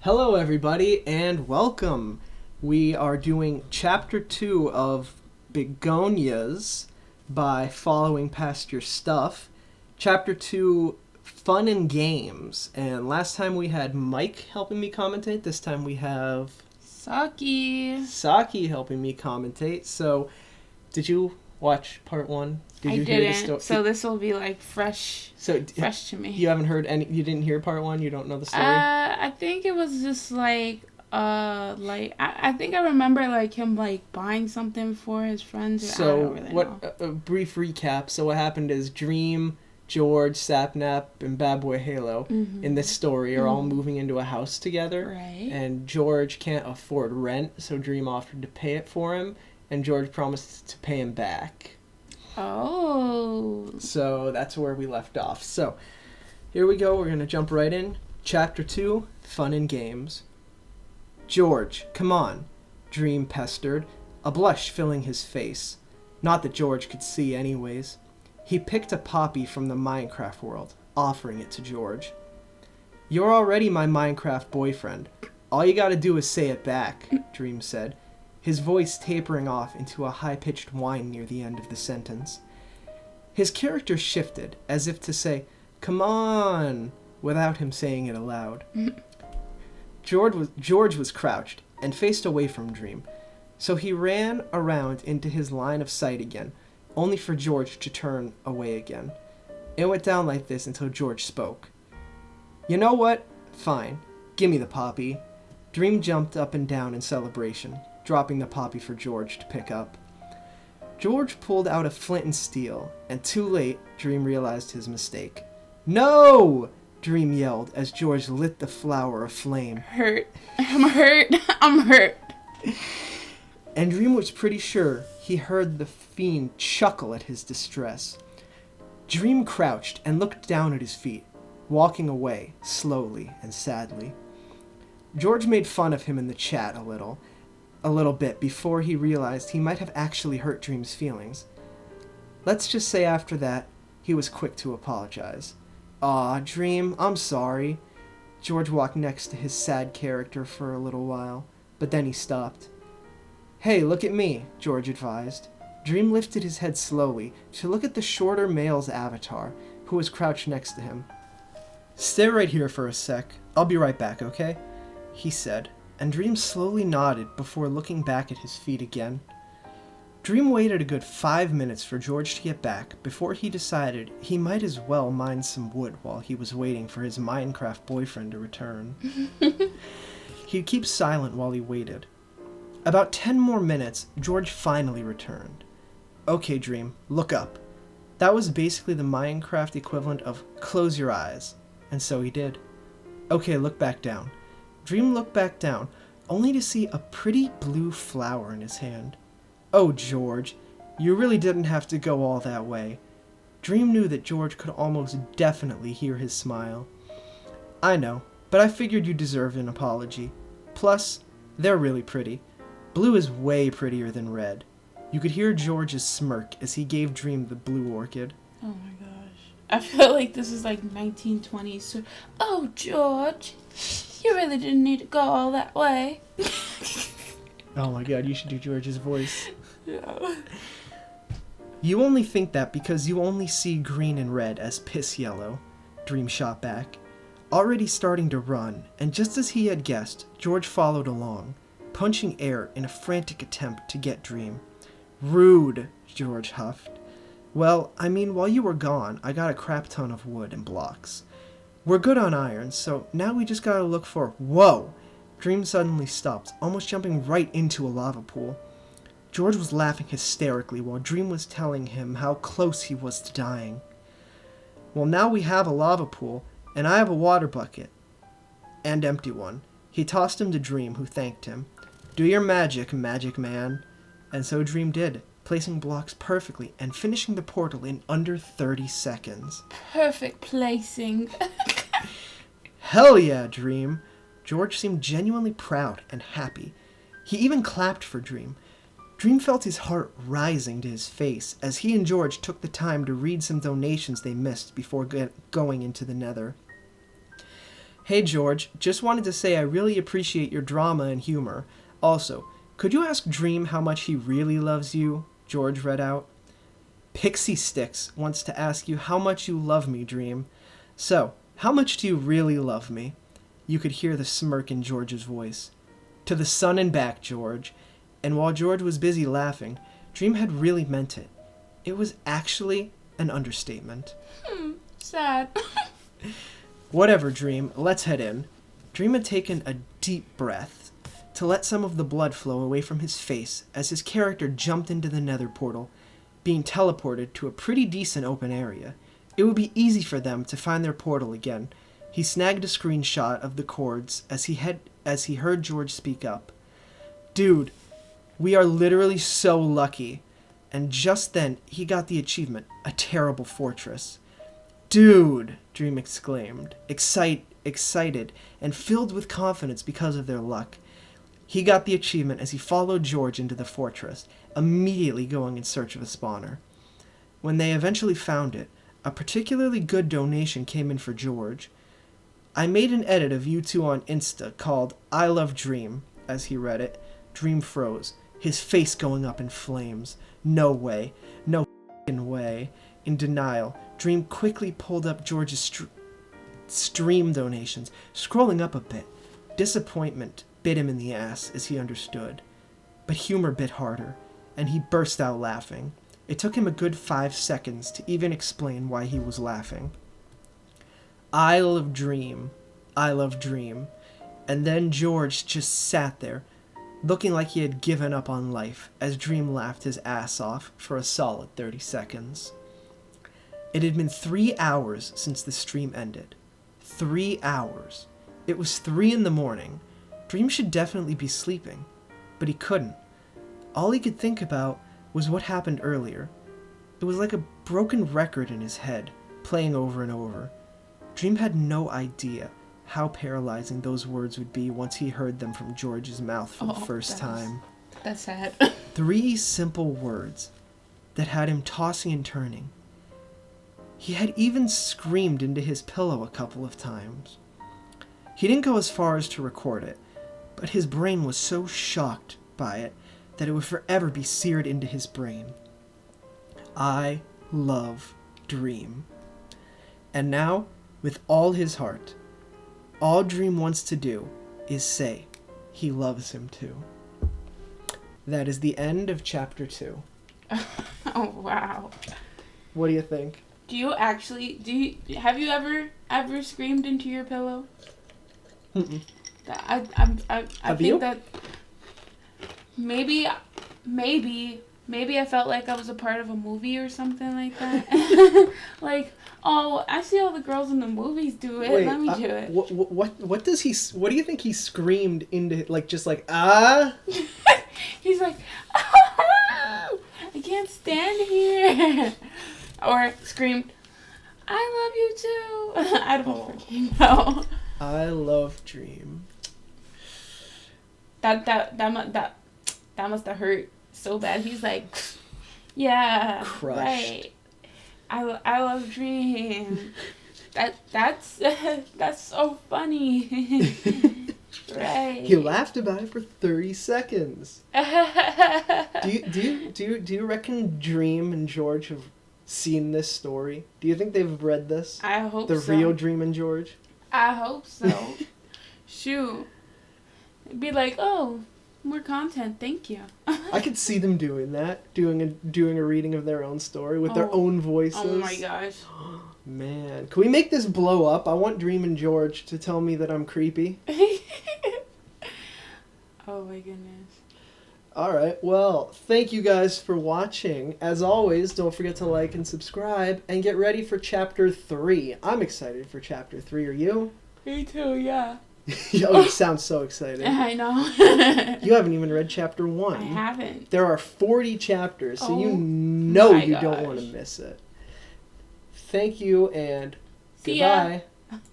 Hello, everybody, and welcome. We are doing Chapter 2 of Begonias by Following Past Your Stuff. Chapter 2, Fun and Games. And last time we had Mike helping me commentate. This time we have... Saki helping me commentate. So, did you watch part 1? I didn't, so this will be like fresh to me. You haven't heard any, you didn't hear part 1? You don't know the story? I think it was just I think I remember like him like buying something for his friends. So, I don't really know. A brief recap. So what happened is Dream, George, Sapnap, and Bad Boy Halo in this story are all moving into a house together. Right. And George can't afford rent, so Dream offered to pay it for him, and George promised to pay him back. Oh. So that's where we left off. So here we go. We're going to jump right in. Chapter 2, Fun and Games. George, come on, Dream pestered, a blush filling his face. Not that George could see anyways. He picked a poppy from the Minecraft world, offering it to George. You're already my Minecraft boyfriend. All you gotta do is say it back, Dream said, his voice tapering off into a high-pitched whine near the end of the sentence. His character shifted, as if to say, come on, without him saying it aloud. George was crouched and faced away from Dream, so he ran around into his line of sight again, only for George to turn away again. It went down like this until George spoke. You know what? Fine. Gimme the poppy. Dream jumped up and down in celebration, dropping the poppy for George to pick up. George pulled out a flint and steel, and too late, Dream realized his mistake. No! Dream yelled as George lit the flower aflame. Hurt. I'm hurt. And Dream was pretty sure he heard the fiend chuckle at his distress. Dream crouched and looked down at his feet, walking away, slowly and sadly. George made fun of him in the chat a little bit before he realized he might have actually hurt Dream's feelings. Let's just say after that, he was quick to apologize. Aw, Dream, I'm sorry. George walked next to his sad character for a little while, but then he stopped. Hey, look at me, George advised. Dream lifted his head slowly to look at the shorter male's avatar, who was crouched next to him. Stay right here for a sec. I'll be right back, okay? He said, and Dream slowly nodded before looking back at his feet again. Dream waited a good 5 minutes for George to get back before he decided he might as well mine some wood while he was waiting for his Minecraft boyfriend to return. He'd keep silent while he waited. About 10 more minutes, George finally returned. Okay, Dream, look up. That was basically the Minecraft equivalent of close your eyes, and so he did. Okay, look back down. Dream looked back down, only to see a pretty blue flower in his hand. Oh, George, you really didn't have to go all that way. Dream knew that George could almost definitely hear his smile. I know, but I figured you deserved an apology. Plus, they're really pretty. Blue is way prettier than red. You could hear George's smirk as he gave Dream the blue orchid. Oh my gosh. I feel like this is like 1920s. So, oh, George, you really didn't need to go all that way. Oh my god, you should do George's voice. Yeah. You only think that because you only see green and red as piss yellow, Dream shot back. Already starting to run, and just as he had guessed, George followed along, punching air in a frantic attempt to get Dream. Rude, George huffed. Well, I mean, while you were gone, I got a crap ton of wood and blocks. We're good on iron, so now we just gotta look for... Whoa! Dream suddenly stopped, almost jumping right into a lava pool. George was laughing hysterically while Dream was telling him how close he was to dying. Well, now we have a lava pool, and I have a water bucket. And empty one. He tossed him to Dream, who thanked him. Do your magic, magic man. And so Dream did, placing blocks perfectly and finishing the portal in under 30 seconds. Perfect placing. Hell yeah, Dream. George seemed genuinely proud and happy. He even clapped for Dream. Dream felt his heart rising to his face as he and George took the time to read some donations they missed before going into the Nether. Hey, George, just wanted to say I really appreciate your drama and humor. Also, could you ask Dream how much he really loves you? George read out. Pixie Sticks wants to ask you how much you love me, Dream. So, how much do you really love me? You could hear the smirk in George's voice. To the sun and back, George. And while George was busy laughing, Dream had really meant it. It was actually an understatement. Sad. Whatever, Dream, let's head in. Dream had taken a deep breath to let some of the blood flow away from his face as his character jumped into the nether portal, being teleported to a pretty decent open area. It would be easy for them to find their portal again. He snagged a screenshot of the cords as he heard George speak up. Dude, we are literally so lucky. And just then, he got the achievement, a terrible fortress. Dude, Dream exclaimed, excited and filled with confidence because of their luck. He got the achievement as he followed George into the fortress, immediately going in search of a spawner. When they eventually found it, a particularly good donation came in for George. I made an edit of you two on Insta called I Love Dream. As he read it, Dream froze, his face going up in flames. No way. No f***ing way. In denial, Dream quickly pulled up George's stream donations, scrolling up a bit. Disappointment bit him in the ass as he understood. But humor bit harder, and he burst out laughing. It took him a good 5 seconds to even explain why he was laughing. I love Dream. I love Dream. And then George just sat there, looking like he had given up on life as Dream laughed his ass off for a solid 30 seconds. It had been 3 hours since the stream ended. 3 hours. It was 3 in the morning. Dream should definitely be sleeping, but he couldn't. All he could think about was what happened earlier. It was like a broken record in his head, playing over and over. Dream had no idea how paralyzing those words would be once he heard them from George's mouth for the first time. That's sad. 3 simple words that had him tossing and turning. He had even screamed into his pillow a couple of times. He didn't go as far as to record it, but his brain was so shocked by it that it would forever be seared into his brain. I love Dream. And now, with all his heart, all Dream wants to do is say he loves him too. That is the end of chapter 2. Oh, wow. What do you think? Have you ever screamed into your pillow? Mm-mm. I Have think you? that maybe I felt like I was a part of a movie or something like that. Like, oh, I see all the girls in the movies do it. Wait, Let me do it. What does he? What do you think he screamed into? Like just like ah? He's like, oh, I can't stand here. Or screamed, I love you too. I don't freaking know. I love Dream. That must have hurt so bad. He's like, yeah, Crushed. right. I love Dream. That's so funny. Right. He laughed about it for 30 seconds. Do you reckon Dream and George have seen this story? Do you think they've read this? I hope so. The real Dream and George? I hope so. Shoot. It'd be like, oh, more content, thank you. I could see them doing that, doing a reading of their own story with their own voices. Oh my gosh. Man, can we make this blow up? I want Dream and George to tell me that I'm creepy. Oh my goodness. Alright, well, thank you guys for watching. As always, don't forget to like and subscribe, and get ready for Chapter 3. I'm excited for Chapter 3, are you? Me too, yeah. Oh, you sound so excited. I know. You haven't even read Chapter 1. I haven't. There are 40 chapters, so you Oh know my you don't gosh. want to miss it. Thank you, and See ya. goodbye.